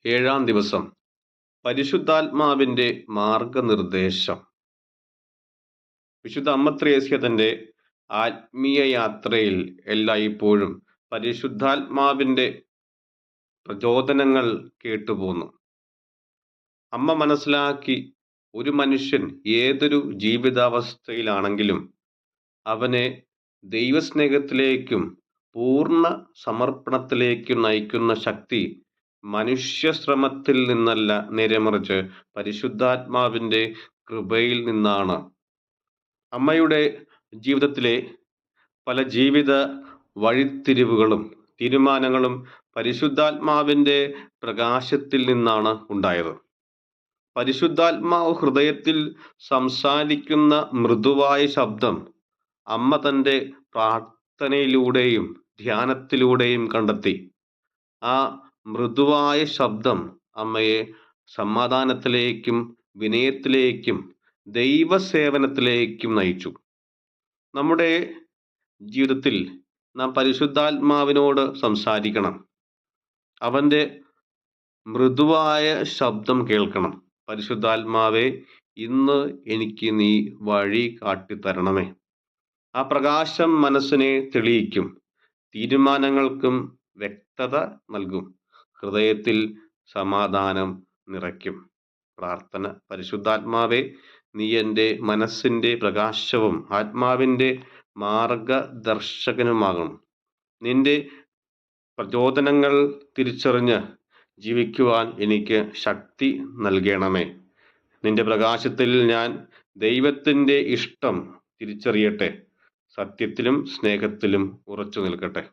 ഏഴാം ദിവസം പരിശുദ്ധാത്മാവിന്റെ മാർഗനിർദ്ദേശം. വിശുദ്ധ അമ്മ ത്രേസ്യ തന്റെ ആത്മീയ യാത്രയിൽ എല്ലായ്പ്പോഴും പരിശുദ്ധാത്മാവിന്റെ പ്രചോദനങ്ങൾ കേട്ടുപോന്നു. അമ്മ മനസ്സിലാക്കി, ഒരു മനുഷ്യൻ ഏതൊരു ജീവിതാവസ്ഥയിലാണെങ്കിലും അവനെ ദൈവസ്നേഹത്തിലേക്കും പൂർണ്ണ സമർപ്പണത്തിലേക്കും നയിക്കുന്ന ശക്തി മനുഷ്യശ്രമത്തിൽ നിന്നല്ല, നേരെമറിച്ച് പരിശുദ്ധാത്മാവിന്റെ കൃപയിൽ നിന്നാണ്. അമ്മയുടെ ജീവിതത്തിലെ പല ജീവിത വഴിത്തിരിവുകളും തീരുമാനങ്ങളും പരിശുദ്ധാത്മാവിന്റെ പ്രകാശത്തിൽ നിന്നാണ് ഉണ്ടായത്. പരിശുദ്ധാത്മാവ് ഹൃദയത്തിൽ സംസാരിക്കുന്ന മൃദുവായ ശബ്ദം അമ്മ തന്റെ പ്രാർത്ഥനയിലൂടെയും ധ്യാനത്തിലൂടെയും കണ്ടെത്തി. ആ മൃദുവായ ശബ്ദം അമ്മയെ സമാധാനത്തിലേക്കും വിനയത്തിലേക്കും ദൈവസേവനത്തിലേക്കും നയിച്ചു. നമ്മുടെ ജീവിതത്തിൽ നാം പരിശുദ്ധാത്മാവിനോട് സംസാരിക്കണം. അവന്റെ മൃദുവായ ശബ്ദം കേൾക്കണം. പരിശുദ്ധാത്മാവേ, ഇന്ന് എനിക്ക് നീ വഴി കാട്ടിത്തരണമേ. ആ പ്രകാശം മനസ്സിനെ തെളിയിക്കും, തീരുമാനങ്ങൾക്കും വ്യക്തത നൽകും, ഹൃദയത്തിൽ സമാധാനം നിറയ്ക്കും. പ്രാർത്ഥന. പരിശുദ്ധാത്മാവേ, നീ എൻ്റെ മനസ്സിൻ്റെ പ്രകാശവും ആത്മാവിൻ്റെ മാർഗദർശകനുമാകണം. നിന്റെ പ്രചോദനങ്ങൾ തിരിച്ചറിഞ്ഞ് ജീവിക്കുവാൻ എനിക്ക് ശക്തി നൽകണമേ. നിന്റെ പ്രകാശത്തിൽ ഞാൻ ദൈവത്തിൻ്റെ ഇഷ്ടം തിരിച്ചറിയട്ടെ, സത്യത്തിലും സ്നേഹത്തിലും ഉറച്ചു നിൽക്കട്ടെ.